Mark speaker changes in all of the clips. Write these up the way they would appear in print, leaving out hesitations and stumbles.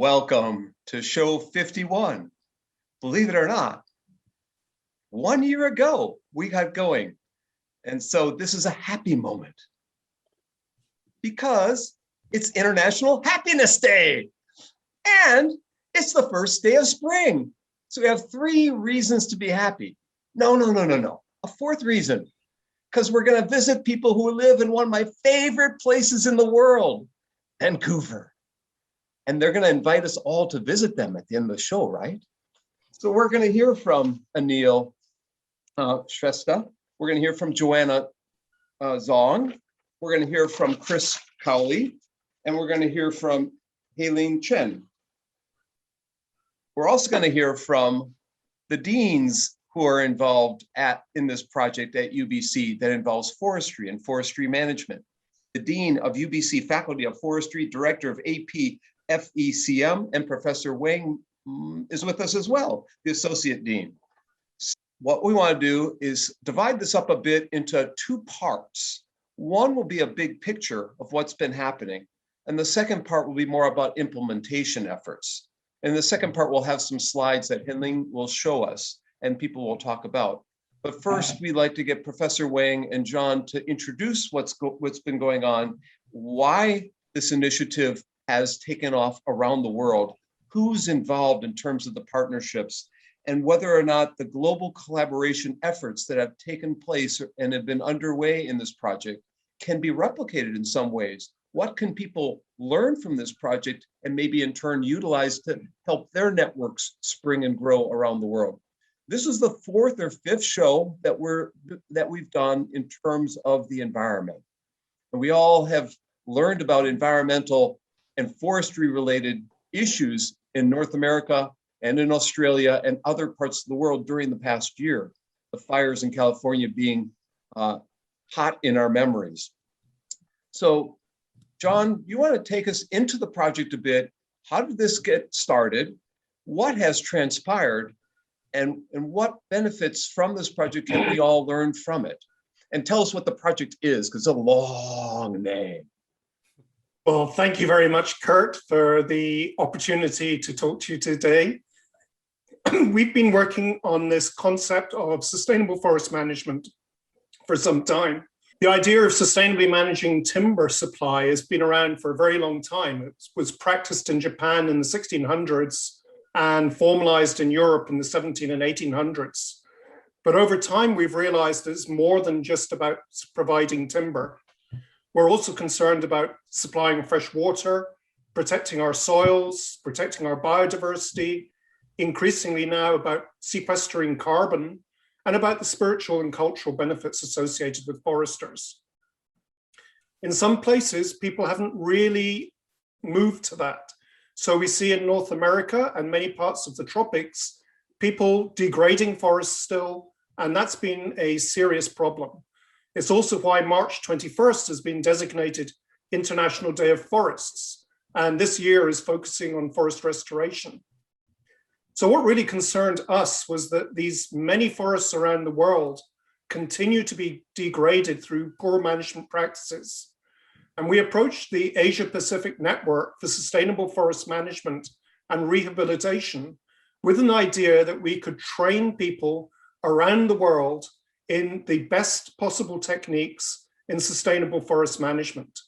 Speaker 1: Welcome to show 51. Believe it or not, 1 year ago, we got going. And so this is a happy moment because it's International Happiness Day and it's the first day of spring. So we have 3 reasons to be happy. No. A 4th reason, because we're going to visit people who live in one of my favorite places in the world, Vancouver. And they're going to invite us all to visit them at the end of the show, right? So we're going to hear from Anil Shrestha. We're going to hear from Joanna Zong. We're going to hear from Chris Cowley. And we're going to hear from Hailene Chen. We're also going to hear from the deans who are involved in this project at UBC that involves forestry and forestry management. The Dean of UBC Faculty of Forestry, Director of AP FECM, and Professor Wang is with us as well, the Associate Dean. What we want to do is divide this up a bit into 2 parts. One will be a big picture of what's been happening, and the second part will be more about implementation efforts. And the second part will have some slides that Hinling will show us and people will talk about. But first, we'd like to get Professor Wang and John to introduce what's been going on, why this initiative has taken off around the world, who's involved in terms of the partnerships, and whether or not the global collaboration efforts that have taken place and have been underway in this project can be replicated in some ways. What can people learn from this project and maybe in turn utilize to help their networks spring and grow around the world? This is the 4th or 5th show that we've done in terms of the environment. And we all have learned about environmental and forestry related issues in North America and in Australia and other parts of the world during the past year, the fires in California being hot in our memories. So John, you want to take us into the project a bit. How did this get started? What has transpired? And what benefits from this project can we all learn from it? And tell us what the project is, because it's a long name.
Speaker 2: Well, thank you very much, Kurt, for the opportunity to talk to you today. We've been working on this concept of sustainable forest management for some time. The idea of sustainably managing timber supply has been around for a very long time. It was practiced in Japan in the 1600s and formalized in Europe in the 17 and 1800s. But over time, we've realized it's more than just about providing timber. We're also concerned about supplying fresh water, protecting our soils, protecting our biodiversity, increasingly now about sequestering carbon, and about the spiritual and cultural benefits associated with foresters. In some places, people haven't really moved to that. So we see in North America and many parts of the tropics, people degrading forests still, and that's been a serious problem. It's also why March 21st has been designated International Day of Forests, and this year is focusing on forest restoration. So what really concerned us was that these many forests around the world continue to be degraded through poor management practices. And we approached the Asia-Pacific Network for Sustainable Forest Management and Rehabilitation with an idea that we could train people around the world in the best possible techniques in sustainable forest management.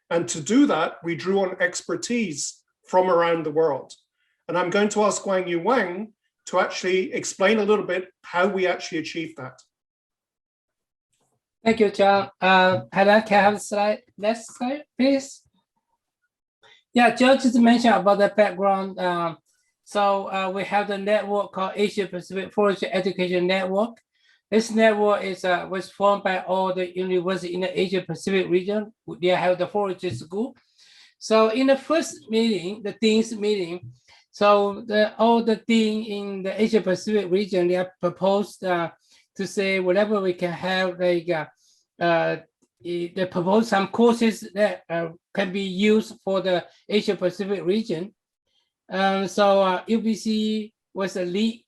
Speaker 2: And to do that, we drew on expertise from around the world. And I'm going to ask Guangyu Wang to actually explain a little bit how we actually achieved that.
Speaker 3: Thank you, John. Helen, can I have a slide? Next slide, please. Yeah, John just mentioned about the background. So we have the network called Asia Pacific Forestry Education Network. This network was formed by all the universities in the Asia Pacific region. They have the forestry school. So in the first meeting, the dean's meeting, so all the dean in the Asia Pacific region, they have proposed to say whatever we can have, like they propose some courses that can be used for the Asia Pacific region. So UBC was a lead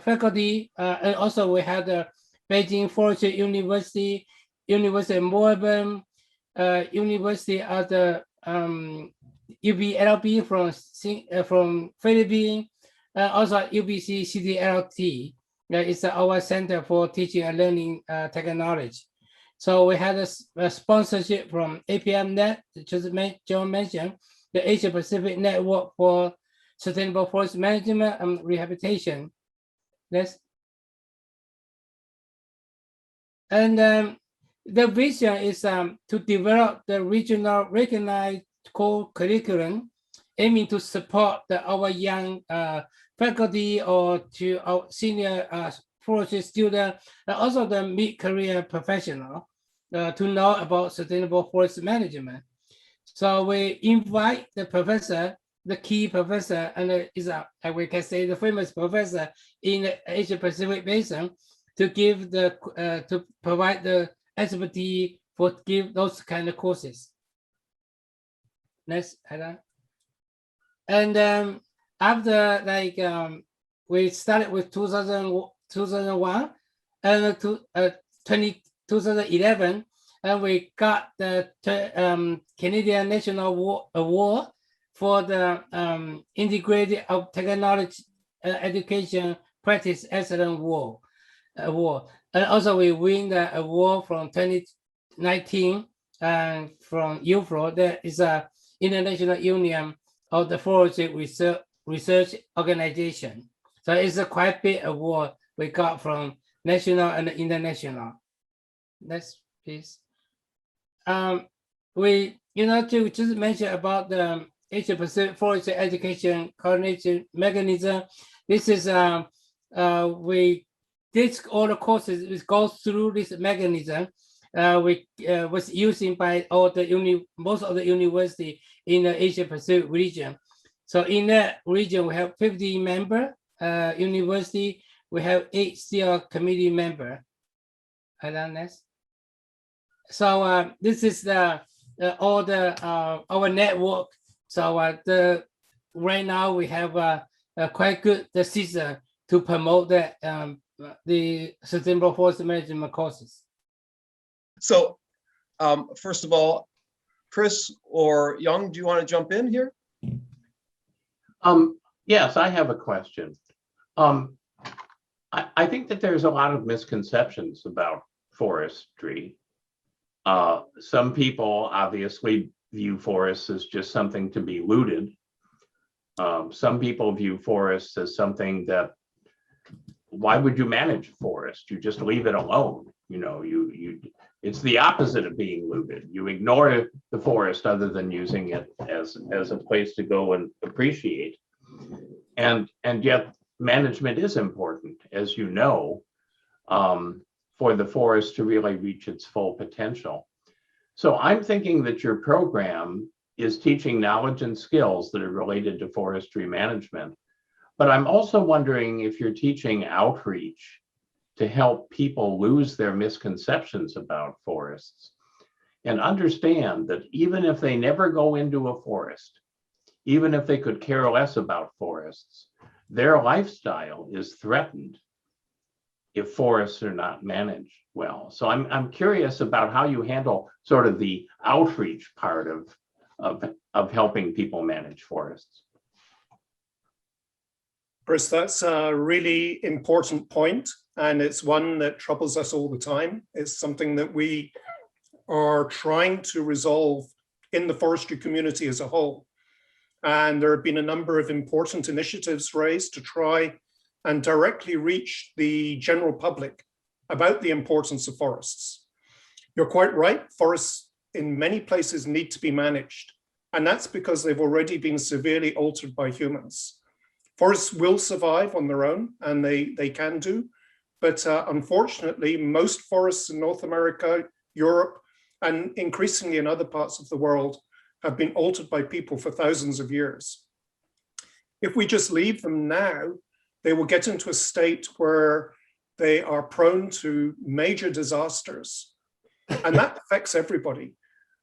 Speaker 3: faculty, and also we had the Beijing Forestry University, University of Melbourne, University of the UBLB from Philippines, also UBC CDLT. It's our Center for Teaching and Learning Technology. So we had a sponsorship from APMNet, just John mentioned, the Asia Pacific Network for Sustainable Forest Management and Rehabilitation. Next. And the vision is to develop the regional recognized core curriculum, aiming to support our young faculty or to our senior forestry student, and also the mid-career professional to know about sustainable forest management. So we invite the professor, the key professor, and we can say the famous professor in the Asia Pacific Basin to give to provide the expertise for give those kind of courses. Next, Adam. And after we started with 2001 and 2011, and we got the Canadian National Award for the Integrated Technology Education Practice Excellence Award. And also we win the award from 2019 from UFRO. That is a International Union of the Forestry Research Organization. So it's a quite big award we got from national and international. Next, please. We, to just mention about the Asia Pacific Forestry Education Coordination Mechanism. This is we did all the courses. It goes through this mechanism. Was using by most of the university in the Asia Pacific region. So in that region, we have 50 member university. We have 8 still committee member. Next. So this is all our network. So right now we have a quite good system to promote the sustainable forest management courses.
Speaker 1: So first of all, Chris or Young, do you want to jump in here?
Speaker 4: Yes, I have a question. I think that there's a lot of misconceptions about forestry. Some people obviously view forests as just something to be looted. Some people view forests as something that, why would you manage a forest? You just leave it alone. It's the opposite of being looted. You ignore the forest other than using it as a place to go and appreciate. And yet management is important, as you know, for the forest to really reach its full potential. So I'm thinking that your program is teaching knowledge and skills that are related to forestry management. But I'm also wondering if you're teaching outreach to help people lose their misconceptions about forests and understand that even if they never go into a forest, even if they could care less about forests, their lifestyle is threatened if forests are not managed well. So I'm curious about how you handle sort of the outreach part of helping people manage forests.
Speaker 2: Chris, that's a really important point, and it's one that troubles us all the time. It's something that we are trying to resolve in the forestry community as a whole. And there have been a number of important initiatives raised to try and directly reach the general public about the importance of forests. You're quite right, forests in many places need to be managed, and that's because they've already been severely altered by humans. Forests will survive on their own, and they can do, but unfortunately, most forests in North America, Europe, and increasingly in other parts of the world have been altered by people for thousands of years. If we just leave them now, they will get into a state where they are prone to major disasters, and that affects everybody.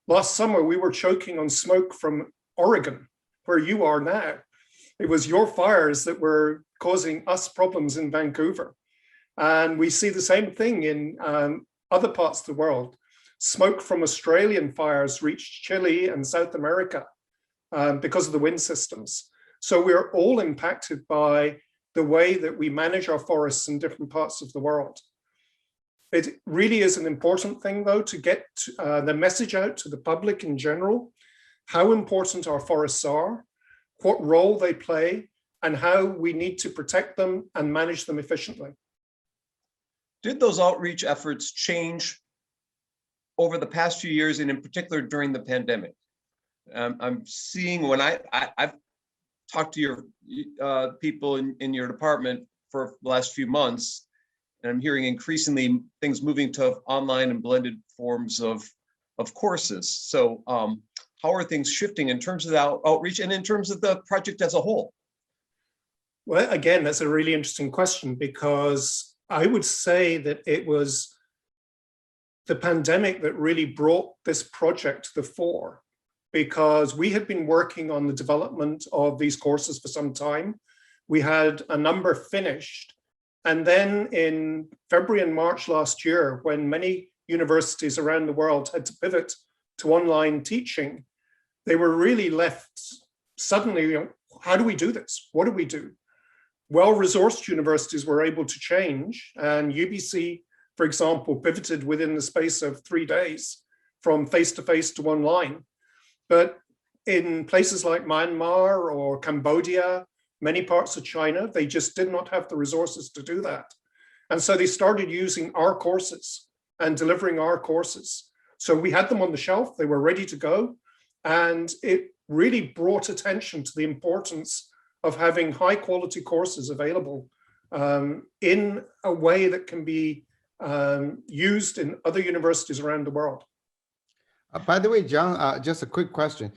Speaker 2: Last summer, we were choking on smoke from Oregon, where you are now. It was your fires that were causing us problems in Vancouver. And we see the same thing in other parts of the world. Smoke from Australian fires reached Chile and South America because of the wind systems. So we're all impacted by the way that we manage our forests in different parts of the world. It really is an important thing, though, to get the message out to the public in general, how important our forests are, what role they play, and how we need to protect them and manage them efficiently.
Speaker 1: Did those outreach efforts change over the past few years, and in particular during the pandemic? I'm seeing when I've talked to your people in your department for the last few months, and I'm hearing increasingly things moving to online and blended forms of courses. So how are things shifting in terms of the outreach and in terms of the project as a whole?
Speaker 2: Well, again, that's a really interesting question, because I would say that it was the pandemic that really brought this project to the fore, because we had been working on the development of these courses for some time. We had a number finished. And then in February and March last year, when many universities around the world had to pivot to online teaching, they were really left suddenly, how do we do this? What do we do? Well-resourced universities were able to change, and UBC, for example, pivoted within the space of 3 days from face-to-face to online. But in places like Myanmar or Cambodia, many parts of China, they just did not have the resources to do that. And so they started using our courses and delivering our courses. So we had them on the shelf, they were ready to go. And it really brought attention to the importance of having high quality courses available in a way that can be used in other universities around the world.
Speaker 5: By the way, John, just a quick question.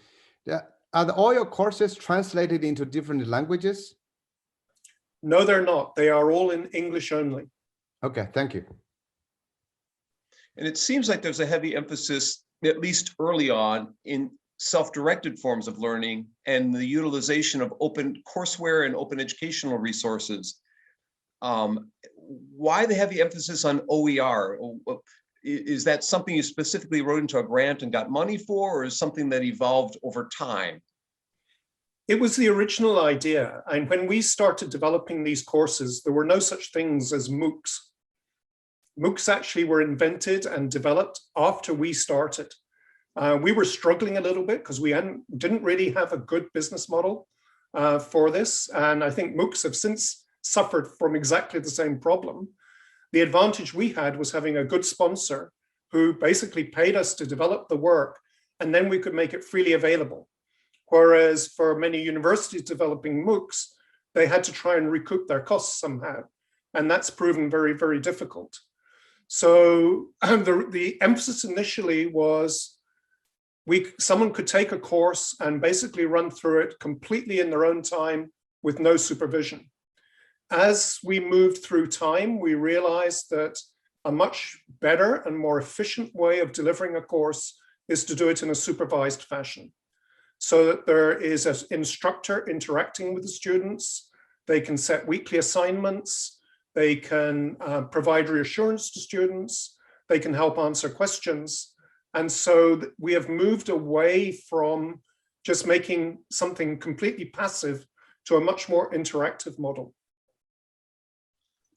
Speaker 5: Are all your courses translated into different languages?
Speaker 2: No, they're not. They are all in English only.
Speaker 5: Okay, thank you.
Speaker 1: And it seems like there's a heavy emphasis, at least early on, in self-directed forms of learning and the utilization of open courseware and open educational resources. Why the heavy emphasis on OER? Is that something you specifically wrote into a grant and got money for, or is something that evolved over time?
Speaker 2: It was the original idea. And when we started developing these courses, there were no such things as MOOCs. MOOCs actually were invented and developed after we started. We were struggling a little bit because we didn't really have a good business model for this. And I think MOOCs have since suffered from exactly the same problem. The advantage we had was having a good sponsor who basically paid us to develop the work, and then we could make it freely available. Whereas for many universities developing MOOCs, they had to try and recoup their costs somehow. And that's proven very, very difficult. So the emphasis initially was someone could take a course and basically run through it completely in their own time with no supervision. As we moved through time, we realized that a much better and more efficient way of delivering a course is to do it in a supervised fashion, so that there is an instructor interacting with the students. They can set weekly assignments. They can provide reassurance to students. They can help answer questions. And so we have moved away from just making something completely passive to a much more interactive model.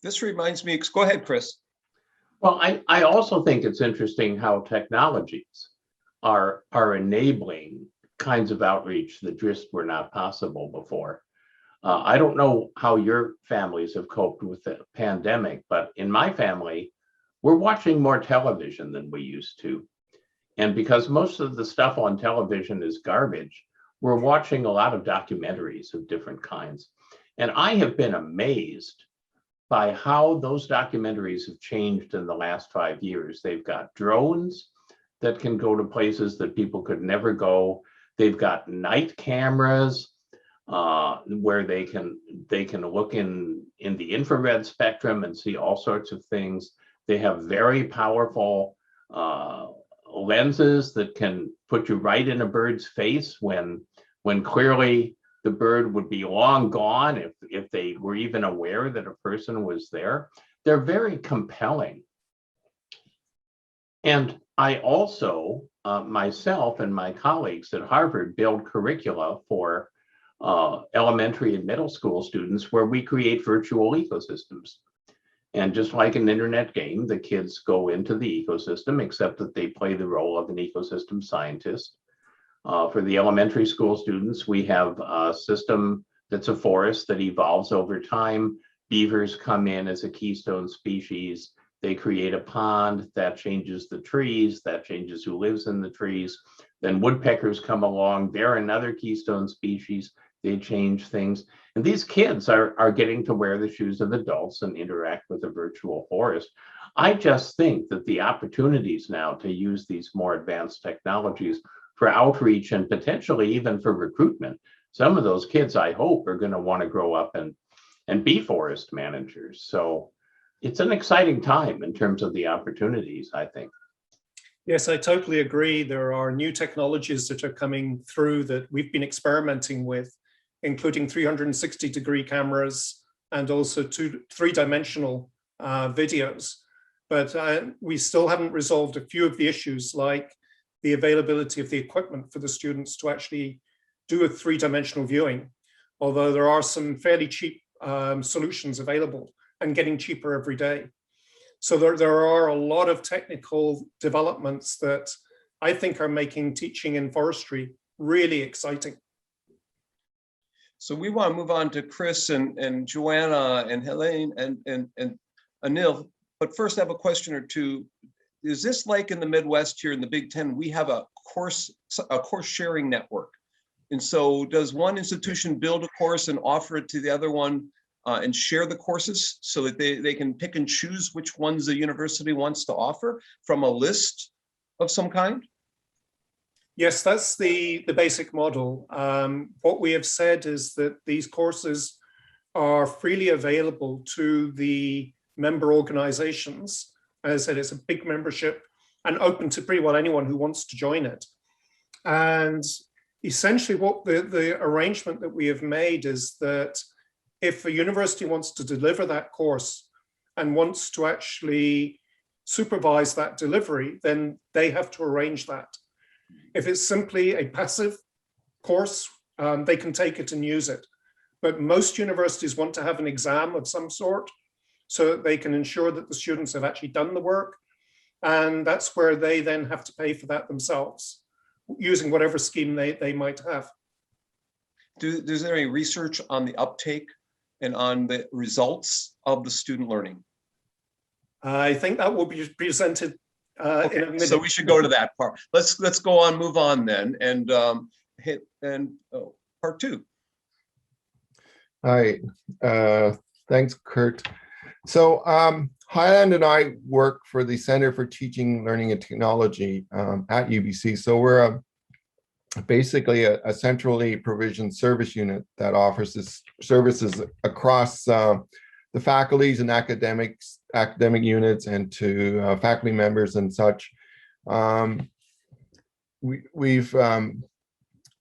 Speaker 1: This reminds me, go ahead, Chris.
Speaker 4: Well, I also think it's interesting how technologies are enabling kinds of outreach that just were not possible before. I don't know how your families have coped with the pandemic, but in my family, we're watching more television than we used to. And because most of the stuff on television is garbage, we're watching a lot of documentaries of different kinds. And I have been amazed by how those documentaries have changed in the last 5 years. They've got drones that can go to places that people could never go. They've got night cameras where they can look in the infrared spectrum and see all sorts of things. They have very powerful lenses that can put you right in a bird's face when clearly the bird would be long gone if they were even aware that a person was there. They're very compelling. And I also, myself and my colleagues at Harvard build curricula for elementary and middle school students where we create virtual ecosystems. And just like an internet game, the kids go into the ecosystem, except that they play the role of an ecosystem scientist. For the elementary school students, we have a system that's a forest that evolves over time. Beavers come in as a keystone species. They create a pond that changes the trees, that changes who lives in the trees. Then woodpeckers come along, they're another keystone species. They change things. And these kids are getting to wear the shoes of adults and interact with a virtual forest. I just think that the opportunities now to use these more advanced technologies for outreach and potentially even for recruitment, some of those kids, I hope, are going to want to grow up and be forest managers. So it's an exciting time in terms of the opportunities, I think.
Speaker 2: Yes, I totally agree. There are new technologies that are coming through that we've been experimenting with, including 360-degree cameras and also three-dimensional videos. But we still haven't resolved a few of the issues, like the availability of the equipment for the students to actually do a three-dimensional viewing, although there are some fairly cheap solutions available and getting cheaper every day. So there are a lot of technical developments that I think are making teaching in forestry really exciting.
Speaker 1: So we want to move on to Chris and Joanna and Helene and Anil. But first I have a question or two. Is this like in the Midwest here in the Big Ten, we have a course sharing network. And so does one institution build a course and offer it to the other one and share the courses so that they can pick and choose which ones the university wants to offer from a list of some kind?
Speaker 2: Yes, that's the basic model. What we have said is that these courses are freely available to the member organizations. As I said, it's a big membership and open to pretty well anyone who wants to join it. And essentially what the arrangement that we have made is that if a university wants to deliver that course and wants to actually supervise that delivery, then they have to arrange that. If it's simply a passive course, they can take it and use it. But most universities want to have an exam of some sort so that they can ensure that the students have actually done the work. And that's where they then have to pay for that themselves, using whatever scheme they might have.
Speaker 1: Is there any research on the uptake and on the results of the student learning?
Speaker 2: I think that will be presented in a minute.
Speaker 1: So we should go to that part. Let's go on, move on then, and part two.
Speaker 6: Hi, thanks, Kurt. So Highland and I work for the Center for Teaching, Learning and Technology at UBC. So we're basically a centrally provisioned service unit that offers this services across the faculties and academic units and to faculty members and such. We've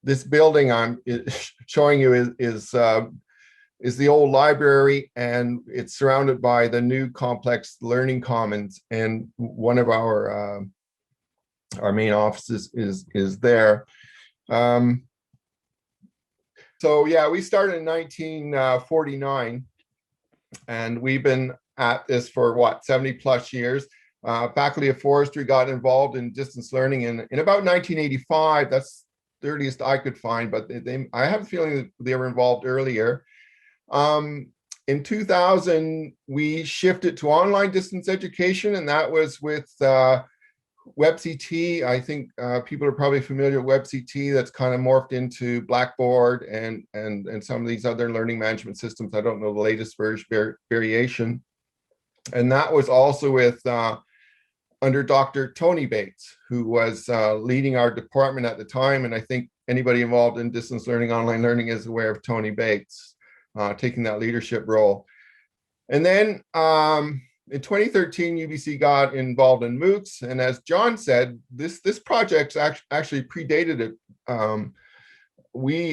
Speaker 6: this building I'm showing you is the old library, and it's surrounded by the new complex learning commons, and one of our main offices is there. So yeah, we started in 1949, and we've been at this for what, 70 plus years. Faculty of Forestry got involved in distance learning in about 1985. That's the earliest I could find, but I have a feeling that they were involved earlier. In 2000, we shifted to online distance education, and that was with WebCT. I think people are probably familiar with WebCT. That's kind of morphed into Blackboard and some of these other learning management systems. I don't know the latest variation. And that was also with under Dr. Tony Bates, who was leading our department at the time. And I think anybody involved in distance learning, online learning is aware of Tony Bates taking that leadership role. And then in 2013, UBC got involved in MOOCs. And as John said, this project actually predated it.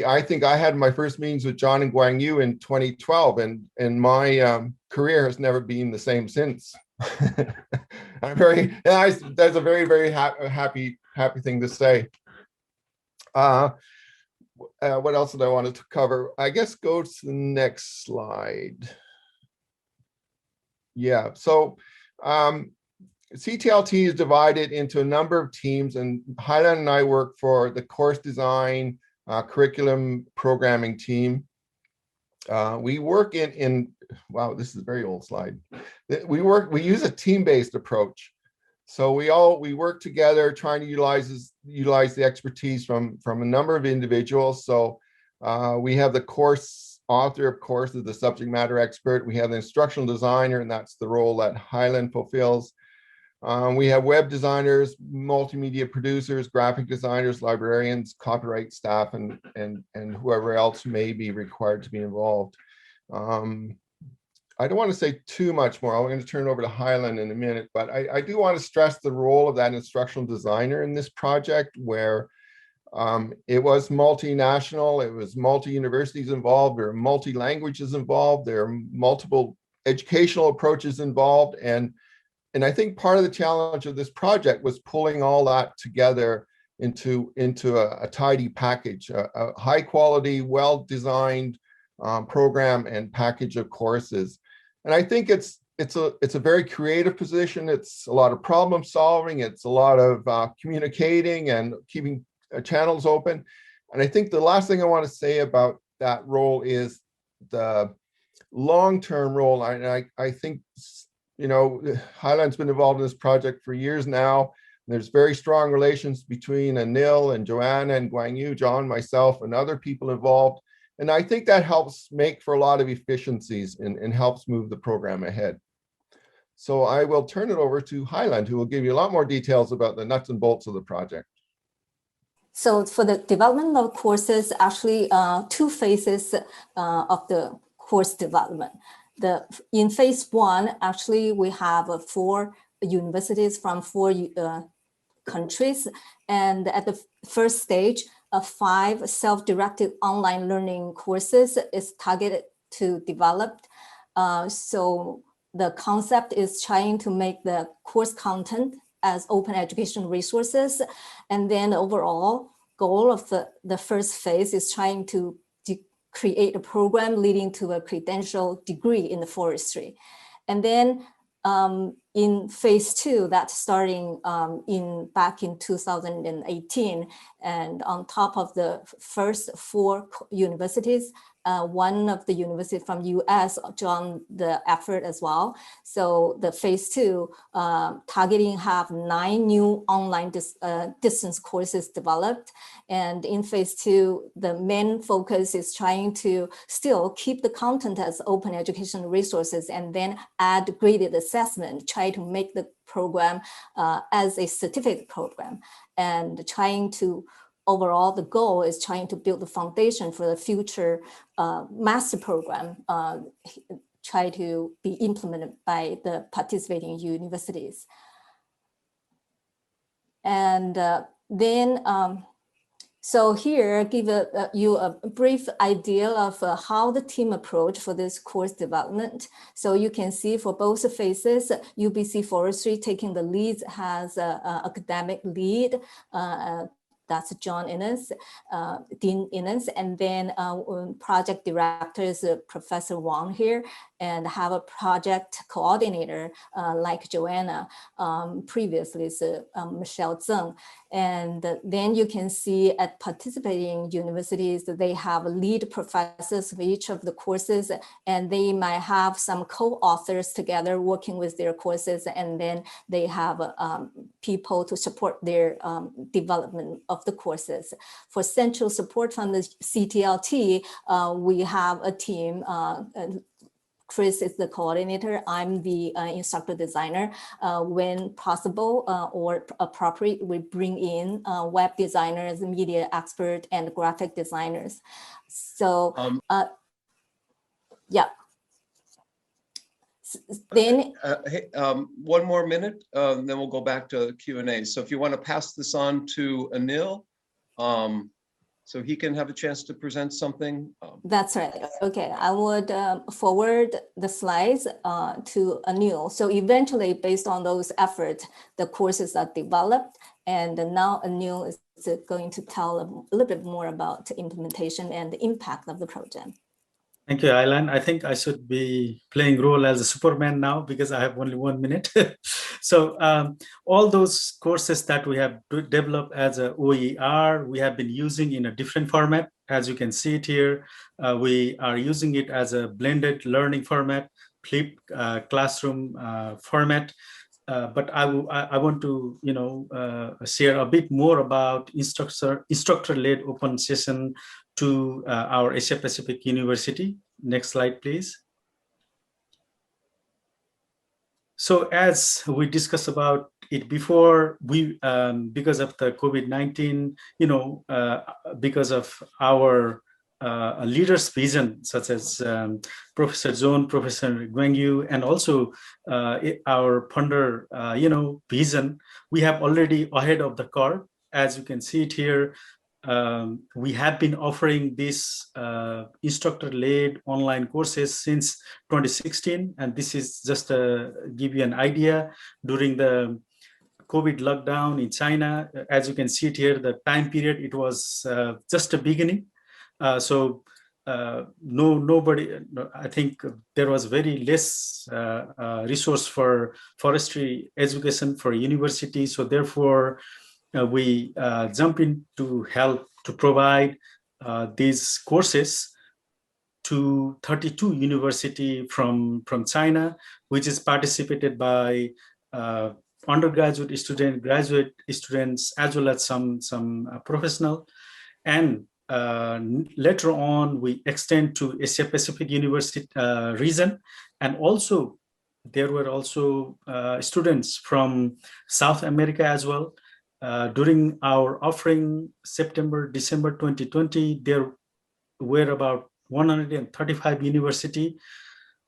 Speaker 6: I think I had my first meetings with John and Guang Yu in 2012, and my career has never been the same since. That's a very, very happy thing to say. What else did I wanted to cover? I guess go to the next slide. Yeah, so CTLT is divided into a number of teams, and Highland and I work for the course design, curriculum programming team. We work in wow, this is a very old slide. We use a team-based approach. So we work together trying to utilize the expertise from a number of individuals. So we have the course author, of course, is the subject matter expert. We have the instructional designer, and that's the role that Highland fulfills. We have web designers, multimedia producers, graphic designers, librarians, copyright staff, and whoever else may be required to be involved. I don't want to say too much more. I'm going to turn it over to Highland in a minute, but I do want to stress the role of that instructional designer in this project, where it was multinational, it was multi-universities involved, there are multi-languages involved, there are multiple educational approaches involved, and I think part of the challenge of this project was pulling all that together into a tidy package, a high quality, well-designed program and package of courses. And I think it's a very creative position. It's a lot of problem solving. It's a lot of communicating and keeping channels open. And I think the last thing I want to say about that role is the long-term role. I think, you know, Highland's been involved in this project for years now. There's very strong relations between Anil and Joanna and Guang Yu, John, myself, and other people involved. And I think that helps make for a lot of efficiencies and helps move the program ahead. So I will turn it over to Highland, who will give you a lot more details about the nuts and bolts of the project.
Speaker 7: So for the development of courses, actually two phases of the course development. In phase one, actually, we have 4 universities from 4 countries. And at the first stage, 5 self-directed online learning courses is targeted to develop. So the concept is trying to make the course content as open education resources. And then the overall goal of the first phase is trying to create a program leading to a credential degree in the forestry. And then in phase 2, that's starting back in 2018, and on top of the first 4 universities, one of the universities from US joined the effort as well. So the phase 2 targeting have 9 new online distance courses developed. And in phase 2, the main focus is trying to still keep the content as open education resources and then add graded assessment, try to make the program as a certificate program, and trying to overall, the goal is trying to build the foundation for the future master program, try to be implemented by the participating universities. And then, so here, give you a brief idea of how the team approach for this course development. So you can see for both phases, UBC Forestry taking the lead, has an academic lead, that's John Innes, Dean Innes, and then project director is Professor Wang here, and have a project coordinator like Joanna, previously is Michelle Zeng. And then you can see at participating universities, they have lead professors for each of the courses, and they might have some co-authors together working with their courses, and then they have people to support their development of the courses. For central support from the CTLT, we have a team. Chris is the coordinator. I'm the instructor designer. When possible or appropriate, we bring in web designers, media expert, and graphic designers. So, yeah. Then,
Speaker 1: hey, one more minute, then we'll go back to Q&A. So if you want to pass this on to Anil, so he can have a chance to present something.
Speaker 7: That's right. Okay, I would forward the slides to Anil. So eventually, based on those efforts, the courses are developed, and now Anil is going to tell a little bit more about the implementation and the impact of the project.
Speaker 8: Thank you, Aylan. I think I should be playing role as a Superman now because I have only 1 minute. So all those courses that we have developed as a OER, we have been using in a different format. As you can see it here, we are using it as a blended learning format, flipped classroom format. But I want to, share a bit more about instructor-led open session to our Asia Pacific University. Next slide, please. So as we discussed about it before, we because of the COVID-19, because of our leaders' vision, such as Professor Zhon, Professor Guang Yu, and also our funder, vision, we have already ahead of the curve. As you can see it here, we have been offering these instructor-led online courses since 2016, and this is just to give you an idea. During the COVID lockdown in China, as you can see it here, the time period, it was just a beginning. Nobody, I think there was very less resource for forestry education for university. So therefore, we jump in to help to provide these courses to 32 universities from China, which is participated by undergraduate students, graduate students, as well as some professional. And later on, we extend to Asia Pacific University region, and also there were also students from South America as well. During our offering September-December 2020, there were about 135 universities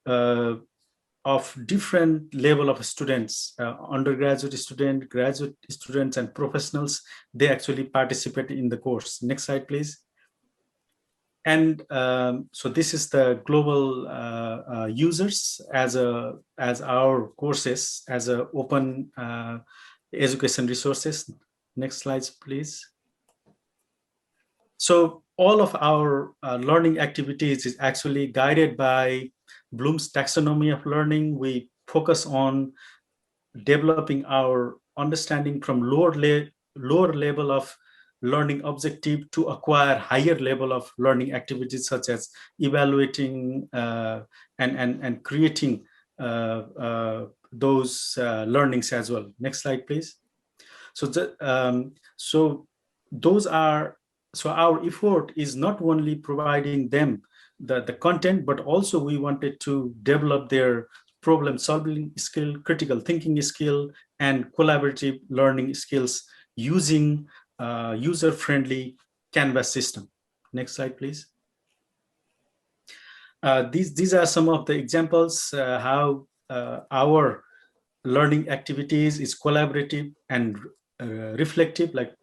Speaker 8: of different level of students, undergraduate students, graduate students, and professionals. They actually participated in the course. Next slide, please. And so this is the global users as our courses as a open education resources. Next slides, please. So all of our learning activities is actually guided by Bloom's taxonomy of learning. We focus on developing our understanding from lower level of learning objective to acquire higher level of learning activities, such as evaluating and creating those learnings as well. Next slide, please. So our effort is not only providing them the content, but also we wanted to develop their problem solving skill, critical thinking skill, and collaborative learning skills using user-friendly Canvas system. Next slide, please. These are some of the examples how our learning activities is collaborative and reflective, like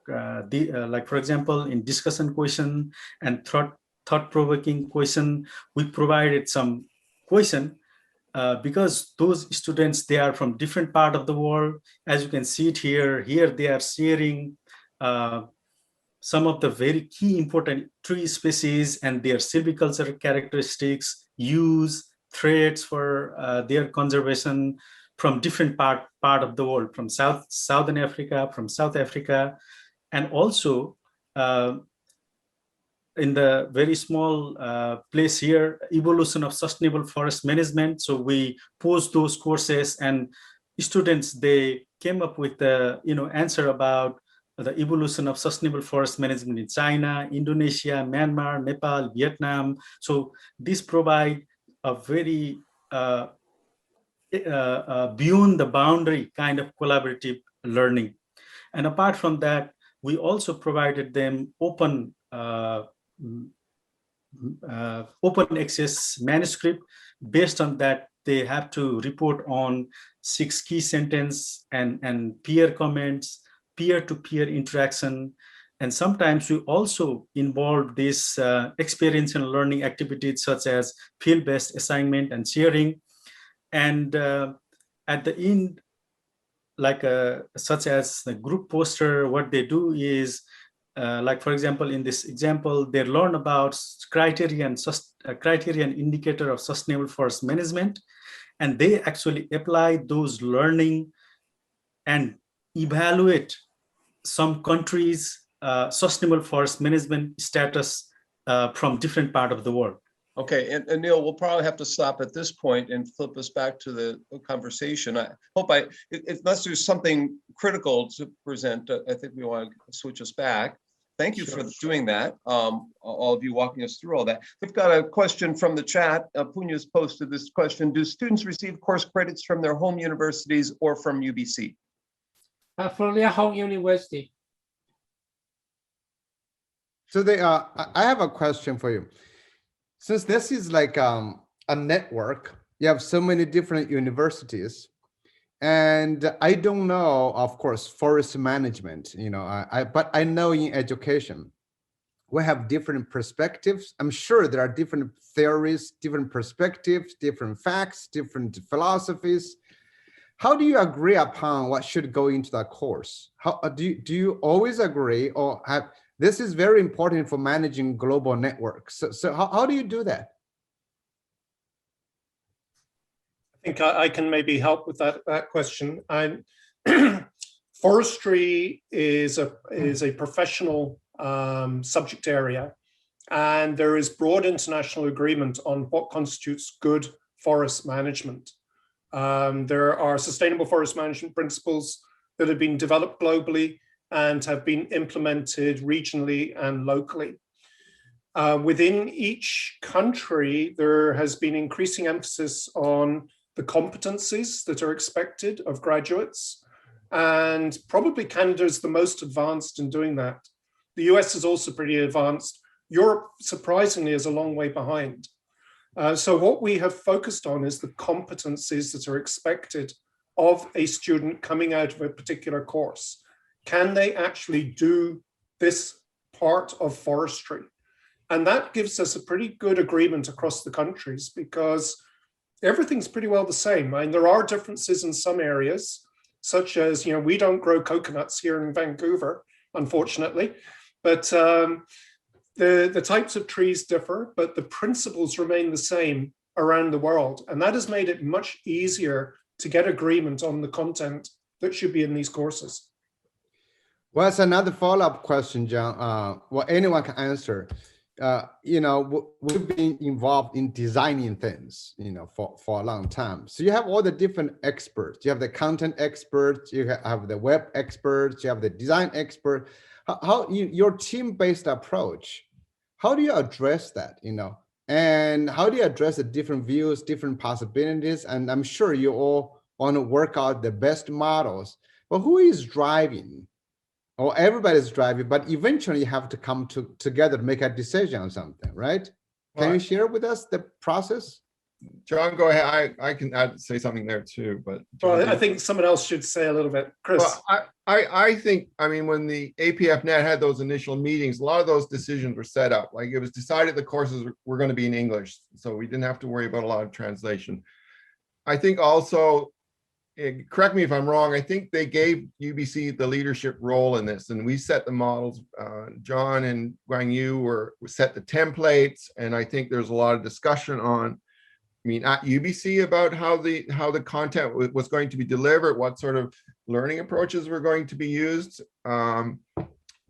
Speaker 8: for example, in discussion question and thought-provoking question, we provided some question because those students, they are from different part of the world. As you can see it here they are sharing some of the very key important tree species and their silvicultural characteristics, use threats for their conservation from different part of the world, from Southern Africa, from South Africa, and also in the very small place here, evolution of sustainable forest management. So we posed those courses, and students, they came up with the answer about the evolution of sustainable forest management in China, Indonesia, Myanmar, Nepal, Vietnam. So this provide a very beyond the boundary kind of collaborative learning. And apart from that, we also provided them open access manuscript. Based on that, they have to report on 6 key sentence and peer comments, peer-to-peer interaction, And sometimes we also involve these experiential learning activities such as field-based assignment and sharing. And at the end, like such as the group poster, what they do is, like for example, in this example, they learn about criterion indicator of sustainable forest management, and they actually apply those learning and evaluate some countries' sustainable forest management status from different part of the world.
Speaker 1: Okay, and Neil, we'll probably have to stop at this point and flip us back to the conversation. I hope unless there's something critical to present, I think we want to switch us back. Thank you for doing that. All of you walking us through all that. We've got a question from the chat. Punya's posted this question. Do students receive course credits from their home universities or from UBC?
Speaker 3: From their home university.
Speaker 5: So I have a question for you. Since this is like a network, you have so many different universities, and I don't know, of course, forest management, but I know in education, we have different perspectives. I'm sure there are different theories, different perspectives, different facts, different philosophies. How do you agree upon what should go into that course? How do you always agree, or have? This is very important for managing global networks. So how do you do that?
Speaker 2: I think I can maybe help with that question. Forestry is a professional subject area, and there is broad international agreement on what constitutes good forest management. There are sustainable forest management principles that have been developed globally and have been implemented regionally and locally. Within each country, there has been increasing emphasis on the competencies that are expected of graduates, and probably Canada is the most advanced in doing that. The US is also pretty advanced. Europe, surprisingly, is a long way behind. So what we have focused on is the competencies that are expected of a student coming out of a particular course. Can they actually do this part of forestry? And that gives us a pretty good agreement across the countries, because everything's pretty well the same. I mean, there are differences in some areas, such as, we don't grow coconuts here in Vancouver, unfortunately, but the types of trees differ, but the principles remain the same around the world. And that has made it much easier to get agreement on the content that should be in these courses.
Speaker 5: Well, it's another follow-up question, John. Well, anyone can answer. We've been involved in designing things, for a long time. So you have all the different experts. You have the content experts, you have the web experts, you have the design expert. Your team-based approach, how do you address that, and how do you address the different views, different possibilities? And I'm sure you all want to work out the best models, but who is driving? Or everybody's driving, but eventually you have to come together to make a decision on something, right? Can you share with us the process?
Speaker 6: John, go ahead. I can say something there too, but
Speaker 2: I think someone else should say a little bit. Chris.
Speaker 6: Well, I think, when the APFNet had those initial meetings, a lot of those decisions were set up. Like, it was decided the courses were going to be in English, so we didn't have to worry about a lot of translation. I think also, correct me if I'm wrong, I think they gave UBC the leadership role in this, and we set the models. John and Guang Yu set the templates, and I think there's a lot of discussion at UBC about how the content was going to be delivered, what sort of learning approaches were going to be used. There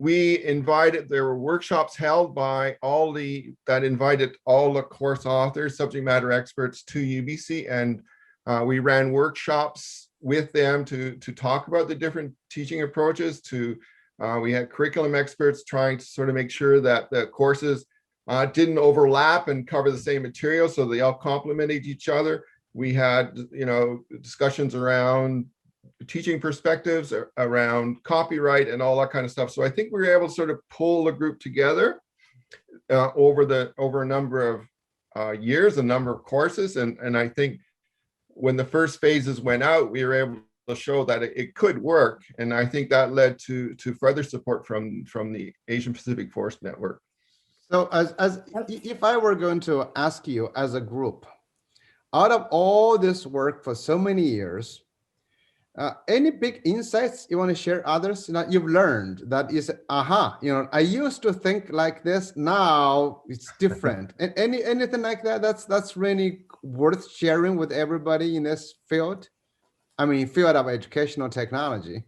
Speaker 6: were workshops held by that invited all the course authors, subject matter experts to UBC, and we ran workshops with them to talk about the different teaching approaches. We had curriculum experts trying to sort of make sure that the courses didn't overlap and cover the same material, so they all complemented each other. We had, discussions around teaching perspectives, around copyright and all that kind of stuff. So I think we were able to sort of pull the group together over a number of years, a number of courses. And I think when the first phases went out, we were able show that it could work. And I think that led to further support from the Asian Pacific Forest Network.
Speaker 5: So if I were going to ask you as a group, out of all this work for so many years, any big insights you want to share others that you've learned that is, aha, I used to think like this, now it's different. And anything like that, that's really worth sharing with everybody in this field? I mean, field of educational technology.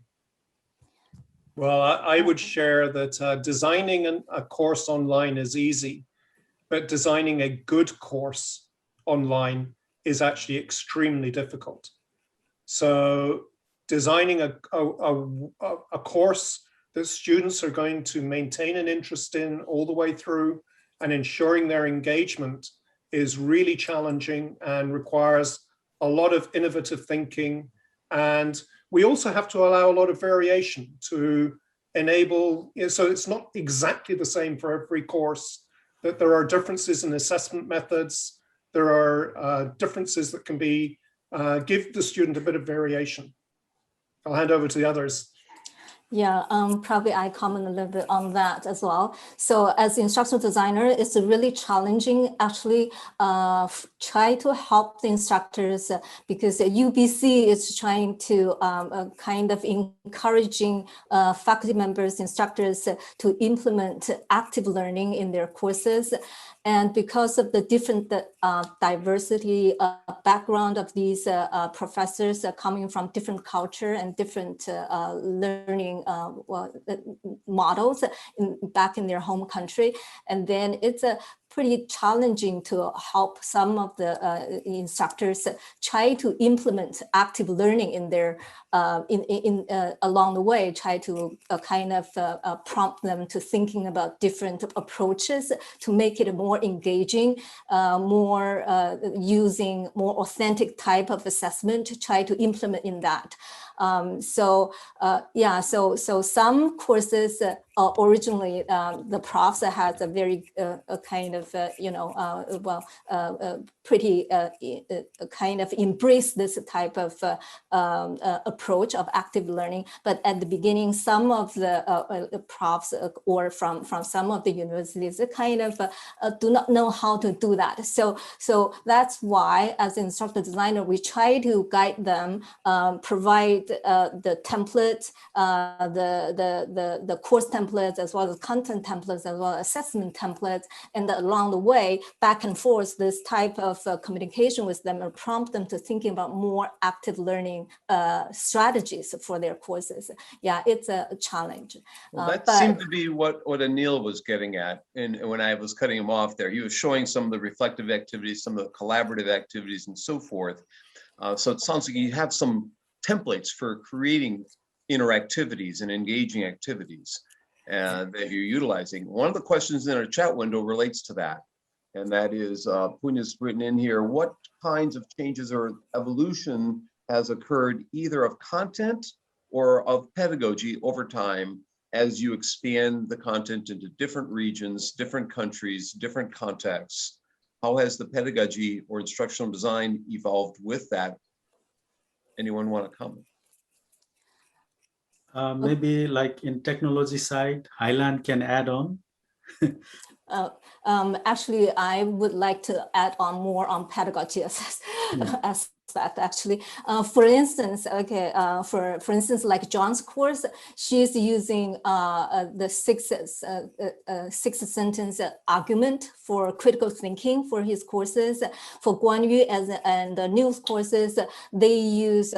Speaker 2: Well, I would share that designing a course online is easy, but designing a good course online is actually extremely difficult. So designing a course that students are going to maintain an interest in all the way through and ensuring their engagement is really challenging and requires a lot of innovative thinking. And we also have to allow a lot of variation to enable, so it's not exactly the same for every course, that there are differences in assessment methods. There are differences that can be, give the student a bit of variation. I'll hand over to the others.
Speaker 7: Yeah, probably I comment a little bit on that as well. So as instructional designer, it's really challenging actually try to help the instructors because UBC is trying to kind of encouraging faculty members, instructors to implement active learning in their courses. And because of the different diversity background of these professors coming from different culture and different learning models back in their home country, and then it's pretty challenging to help some of the instructors try to implement active learning in their along the way, try to kind of prompt them to thinking about different approaches to make it more engaging, more using more authentic type of assessment to try to implement in that. So some courses originally the profs has a very kind of pretty kind of embrace this type of approach of active learning. But at the beginning, some of the profs or from some of the universities kind of do not know how to do that. So that's why as instructor designer, we try to guide them, provide the templates, the course templates, as well as content templates, as well as assessment templates, and along the way, back and forth, this type of communication with them and prompt them to thinking about more active learning strategies for their courses. Yeah, it's a challenge.
Speaker 1: Well, that seemed to be what Anil was getting at. And when I was cutting him off there, he was showing some of the reflective activities, some of the collaborative activities and so forth. So it sounds like you have some templates for creating interactivities and engaging activities that you're utilizing. One of the questions in our chat window relates to that. And that is, Punya's written in here, what kinds of changes or evolution has occurred either of content or of pedagogy over time as you expand the content into different regions, different countries, different contexts? How has the pedagogy or instructional design evolved with that? Anyone want to comment?
Speaker 8: Maybe like in technology side, Highland can add on.
Speaker 7: Actually, I would like to add on more on pedagogy aspect. Actually, for instance, for instance, like John's course, she's using the six sentence argument for critical thinking for his courses. For Guan Yu and the news courses, they use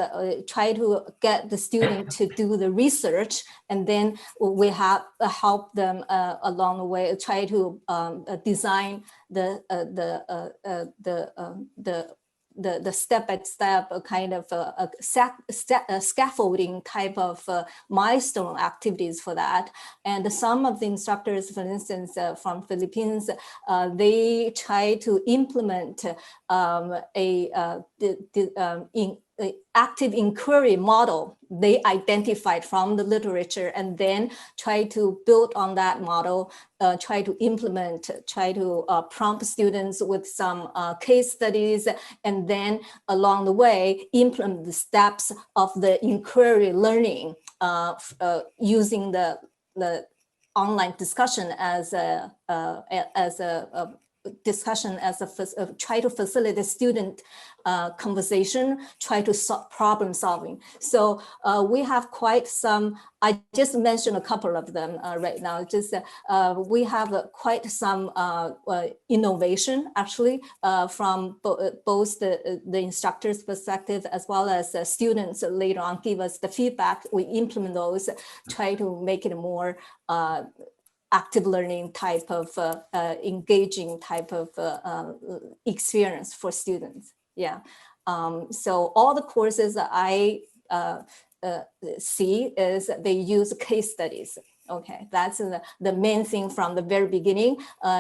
Speaker 7: try to get the student to do the research, and then we have help them along the way try to design the step-by-step kind of scaffolding type of milestone activities for that. And some of the instructors, for instance, from Philippines, they try to implement active inquiry model they identified from the literature, and then try to build on that model, try to implement, try to prompt students with some case studies, and then along the way, implement the steps of the inquiry learning using the online discussion as a discussion, as try to facilitate student conversation, try to solve problem solving. So we have quite some, I just mentioned a couple of them right now. Just we have quite some innovation actually from both the instructor's perspective as well as students later on give us the feedback. We implement those, try to make it more active learning type of engaging type of experience for students. Yeah. So all the courses that I see is they use case studies. Okay, that's the main thing from the very beginning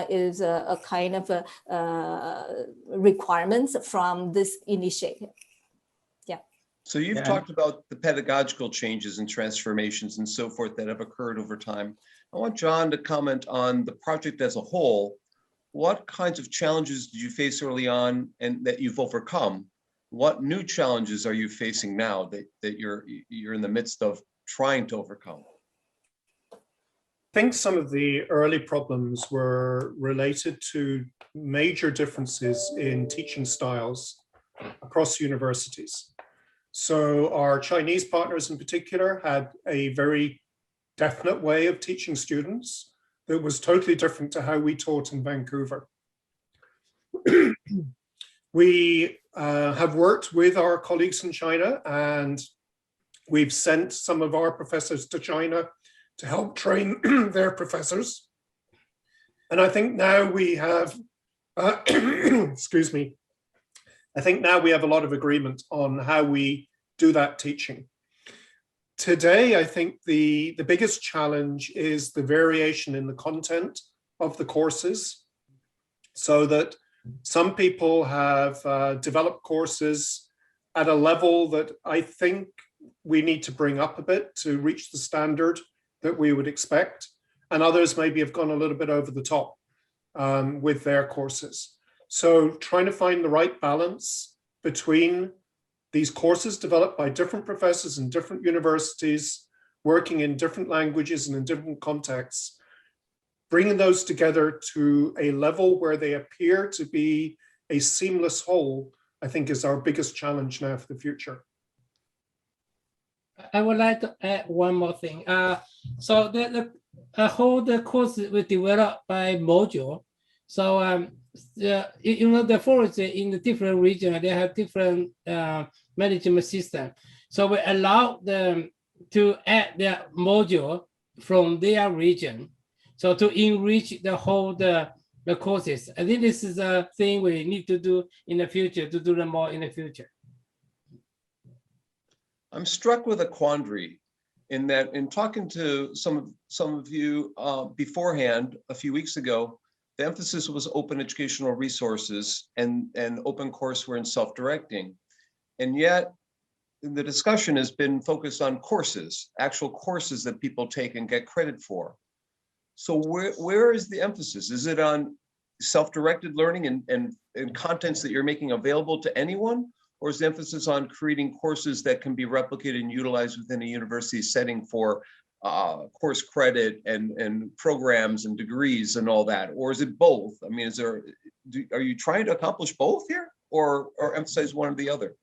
Speaker 7: is a kind of requirements from this initiative. Yeah.
Speaker 1: So you've talked about the pedagogical changes and transformations and so forth that have occurred over time. I want John to comment on the project as a whole. What kinds of challenges did you face early on and that you've overcome? What new challenges are you facing now that you're in the midst of trying to overcome?
Speaker 2: I think some of the early problems were related to major differences in teaching styles across universities. So our Chinese partners in particular had a very definite way of teaching students that was totally different to how we taught in Vancouver. We have worked with our colleagues in China, and we've sent some of our professors to China to help train their professors. And I think now we have, excuse me, I think now we have a lot of agreement on how we do that teaching. Today, I think the biggest challenge is the variation in the content of the courses, so that some people have developed courses at a level that I think we need to bring up a bit to reach the standard that we would expect, and others maybe have gone a little bit over the top with their courses. So trying to find the right balance between these courses developed by different professors in different universities, working in different languages and in different contexts, bringing those together to a level where they appear to be a seamless whole, I think is our biggest challenge now for the future.
Speaker 3: I would like to add one more thing. So the whole course was developed by module. So the forest in the different region, they have different management system. So we allow them to add their module from their region. So to enrich the whole the courses. I think this is a thing we need to do in the future, to do them more in the future.
Speaker 1: I'm struck with a quandary in that in talking to some of you beforehand a few weeks ago, the emphasis was open educational resources and open courseware and self-directing. And yet the discussion has been focused on courses, actual courses that people take and get credit for. So where is the emphasis? Is it on self-directed learning and contents that you're making available to anyone? Or is the emphasis on creating courses that can be replicated and utilized within a university setting for course credit and programs and degrees and all that? Or is it both? I mean, are you trying to accomplish both here or emphasize one or the other?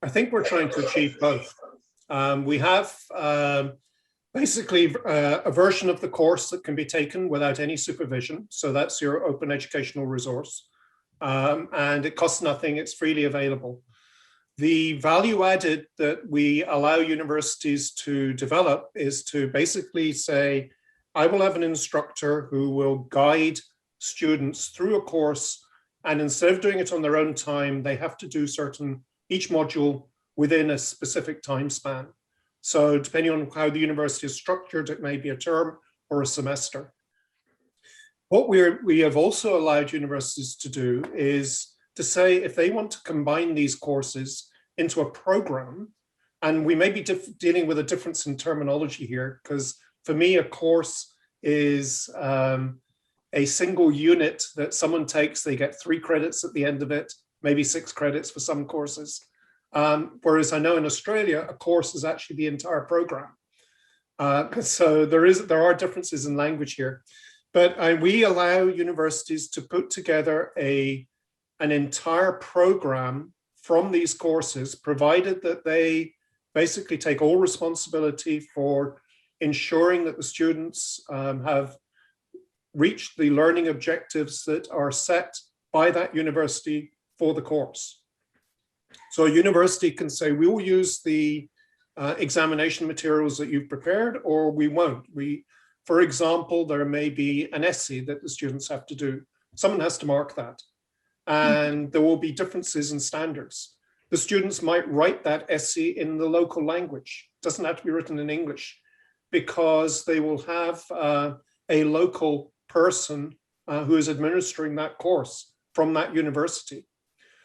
Speaker 2: I think we're trying to achieve both. We have basically a version of the course that can be taken without any supervision. So that's your open educational resource. And it costs nothing, it's freely available. The value added that we allow universities to develop is to basically say, I will have an instructor who will guide students through a course, and instead of doing it on their own time, they have to do each module within a specific time span. So depending on how the university is structured, it may be a term or a semester. What we have also allowed universities to do is to say if they want to combine these courses into a program, and we may be dealing with a difference in terminology here, because for me, a course is a single unit that someone takes. They get 3 credits at the end of it, maybe 6 credits for some courses. Whereas I know in Australia, a course is actually the entire program. So there are differences in language here, but we allow universities to put together an entire program from these courses, provided that they basically take all responsibility for ensuring that the students have reached the learning objectives that are set by that university for the course. So a university can say, we will use the examination materials that you've prepared, or we won't. For example, there may be an essay that the students have to do. Someone has to mark that. And there will be differences in standards. The students might write that essay in the local language. It doesn't have to be written in English, because they will have a local person who is administering that course from that university.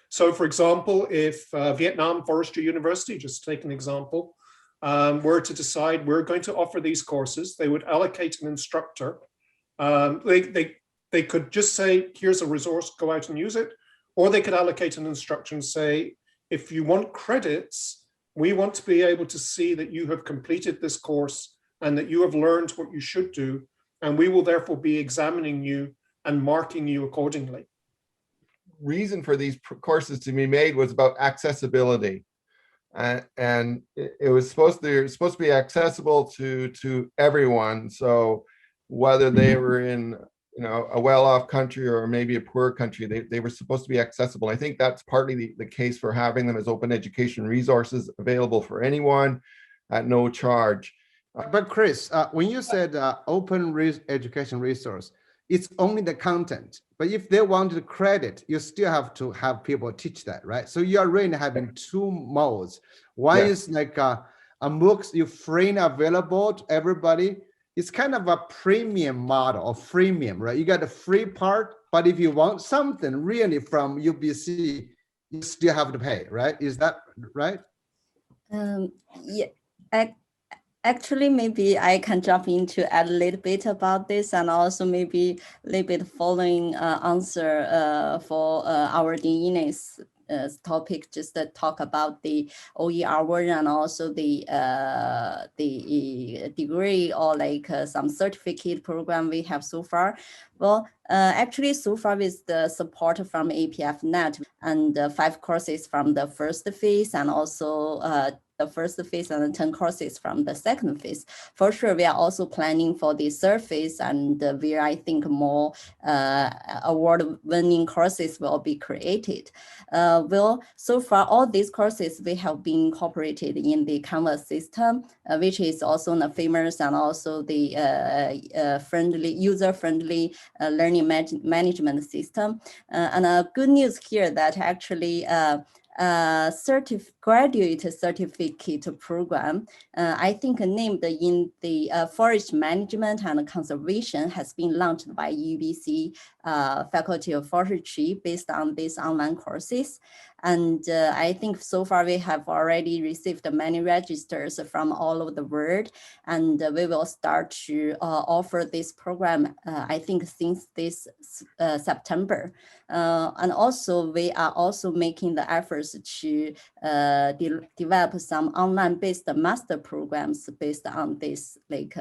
Speaker 2: So for example, if Vietnam Forestry University, just to take an example, were to decide we're going to offer these courses, they would allocate an instructor. They could just say, here's a resource, go out and use it. Or they could allocate an instructor and say, if you want credits, we want to be able to see that you have completed this course and that you have learned what you should do. And we will therefore be examining you and marking you accordingly.
Speaker 6: Reason for these courses to be made was about accessibility. And it was supposed to be accessible to everyone. So whether they were in a well-off country or maybe a poor country, they were supposed to be accessible. I think that's partly the case for having them as open education resources available for anyone at no charge.
Speaker 5: But Chris, when you said open education resource, it's only the content. But if they wanted credit, you still have to have people teach that, right? So you are really having 2 modes. One is like a MOOCs, you free and available to everybody. It's kind of a premium model or freemium, right? You got the free part, but if you want something really from UBC, you still have to pay, right? Is that right?
Speaker 9: Yeah. Actually, maybe I can jump in to add a little bit about this, and also maybe a little bit following answer for our Dean Inez topic, just to talk about the OER version and also the degree or like some certificate program we have so far. Well, actually, so far with the support from APFNet and 5 courses from the first phase, and also the first phase and 10 courses from the second phase. For sure, we are also planning for the third phase, and where I think more award-winning courses will be created. Well, so far, all these courses we have been incorporated in the Canvas system, which is also the famous and also the user-friendly learning management system. And good news here that actually graduate certificate program, I think named in the forest management and conservation, has been launched by UBC Faculty of Forestry based on these online courses. And I think so far we have already received many registers from all over the world, and we will start to offer this program, I think, since this September. And also we are also making the efforts to develop some online-based master programs based on this like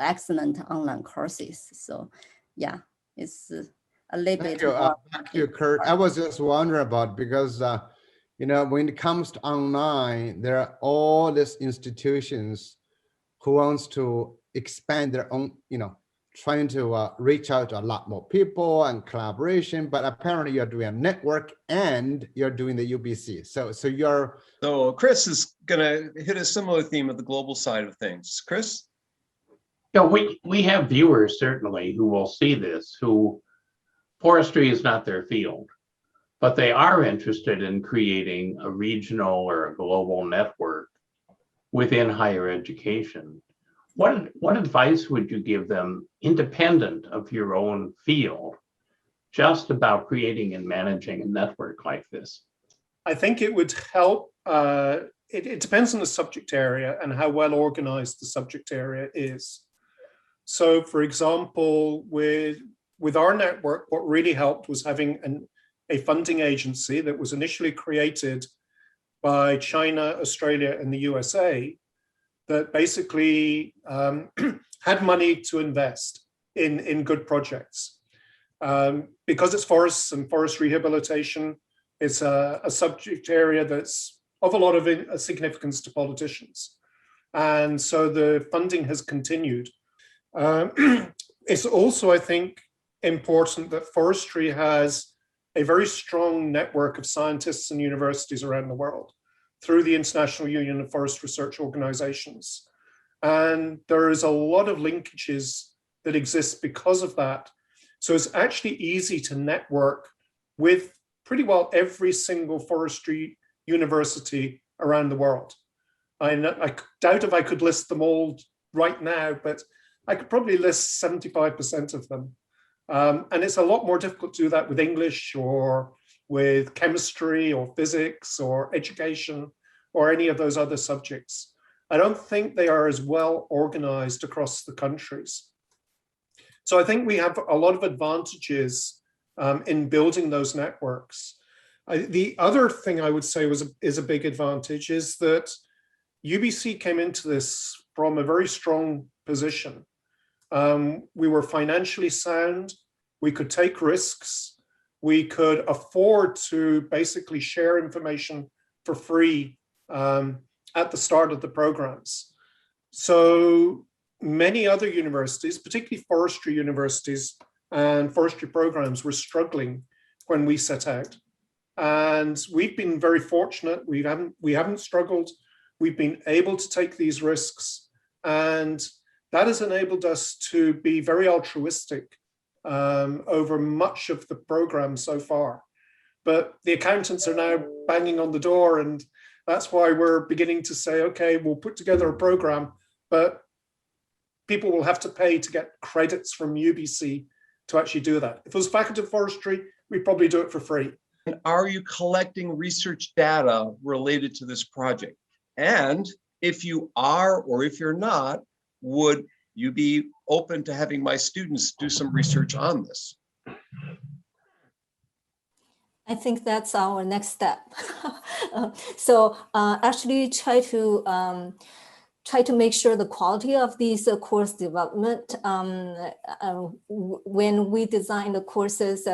Speaker 9: excellent online courses. So yeah, it's a little bit more.
Speaker 5: Thank you, Kurt. I was just wondering about, because when it comes to online, there are all these institutions who wants to expand their own, trying to reach out to a lot more people and collaboration, but apparently you're doing a network and you're doing the UBC. So
Speaker 1: Chris is gonna hit a similar theme of the global side of things. Chris?
Speaker 4: Yeah, we have viewers certainly who will see this, who forestry is not their field, but they are interested in creating a regional or a global network within higher education. What advice would you give them, independent of your own field, just about creating and managing a network like this?
Speaker 2: I think it would help. It depends on the subject area and how well organized the subject area is. So, for example, with our network, what really helped was having a funding agency that was initially created by China, Australia, and the USA that basically had money to invest in good projects. Because it's forests and forest rehabilitation, it's a subject area that's of a lot of significance to politicians. And so the funding has continued. It's also, I think, important that forestry has a very strong network of scientists and universities around the world through the International Union of Forest Research Organizations. And there is a lot of linkages that exist because of that. So it's actually easy to network with pretty well every single forestry university around the world. I doubt if I could list them all right now, but I could probably list 75% of them. And it's a lot more difficult to do that with English or with chemistry or physics or education or any of those other subjects. I don't think they are as well organized across the countries. So I think we have a lot of advantages in building those networks. The other thing I would say is a big advantage is that UBC came into this from a very strong position. We were financially sound, we could take risks, we could afford to basically share information for free at the start of the programs. So many other universities, particularly forestry universities and forestry programs, were struggling when we set out. And we've been very fortunate. We haven't struggled. We've been able to take these risks, and that has enabled us to be very altruistic over much of the program so far. But the accountants are now banging on the door, and that's why we're beginning to say, okay, we'll put together a program, but people will have to pay to get credits from UBC to actually do that. If it was Faculty of Forestry, we'd probably do it for free.
Speaker 1: And are you collecting research data related to this project? And if you are, or if you're not, would you be open to having my students do some research on this?
Speaker 7: I think that's our next step. So actually try to make sure the quality of these course development. When we design the courses,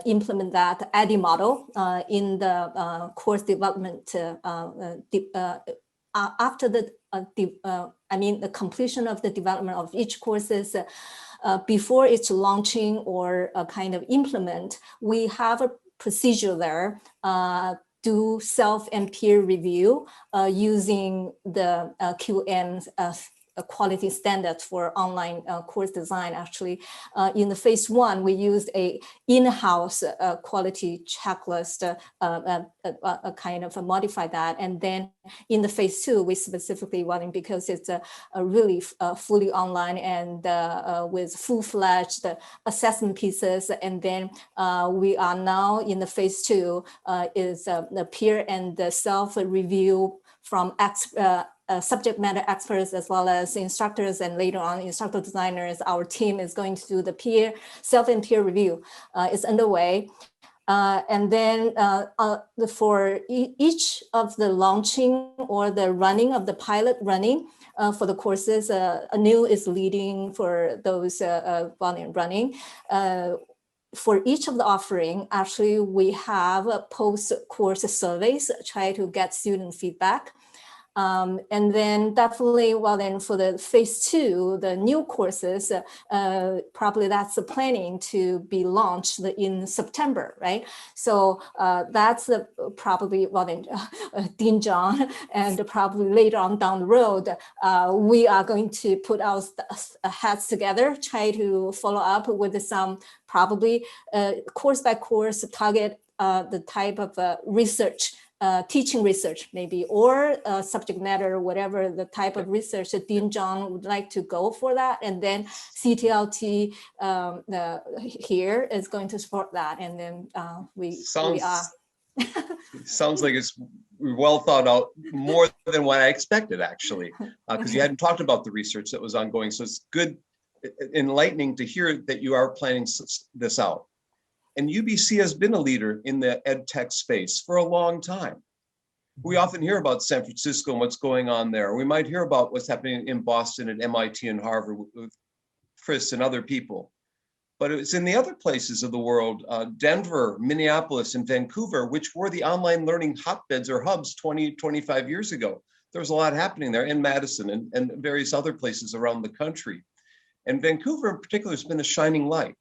Speaker 7: implement that ADDIE model in the course development after the completion of the development of each courses. Before it's launching or kind of implement, we have a procedure there, do self and peer review using the QM quality standard for online course design. Actually, in the phase 1, we used a in-house quality checklist, kind of modify that. And then in the phase 2, we specifically wanted, because it's a really fully online and with full-fledged assessment pieces. And then we are now in the phase 2 is the peer and the self-review from subject matter experts as well as instructors, and later on instructor designers. Our team is going to do the self and peer review. It's underway. And then for each of the launching or the running of the pilot running for the courses, Anil is leading for those volume running. For each of the offering, actually, we have post-course surveys, try to get student feedback. And then definitely, well, then for the phase 2, the new courses, probably that's the planning to be launched in September, right? So that's probably, well, then Dean John, and probably later on down the road, we are going to put our heads together, try to follow up with some probably course by course target the type of research teaching research maybe, or subject matter, whatever the type of research that Dean John would like to go for that. And then CTLT here is going to support that. And then we are.
Speaker 1: Sounds like it's well thought out, more than what I expected, actually, because you hadn't talked about the research that was ongoing. So it's good, enlightening to hear that you are planning this out. And UBC has been a leader in the ed tech space for a long time. We often hear about San Francisco and what's going on there. We might hear about what's happening in Boston and MIT and Harvard with Chris and other people. But it's in the other places of the world, Denver, Minneapolis, and Vancouver, which were the online learning hotbeds or hubs 20, 25 years ago. There was a lot happening there, in Madison and various other places around the country. And Vancouver in particular has been a shining light.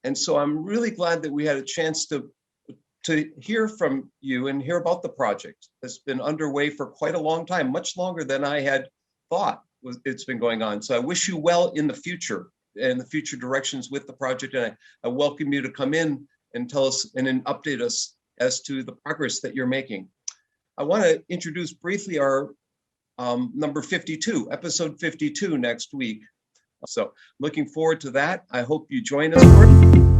Speaker 1: And so I'm really glad that we had a chance to hear from you and hear about the project that's been underway for quite a long time, much longer than I had thought it's been going on. So I wish you well in the future and the future directions with the project. And I welcome you to come in and tell us and then update us as to the progress that you're making. I want to introduce briefly our number 52, episode 52 next week. So looking forward to that. I hope you join us for it.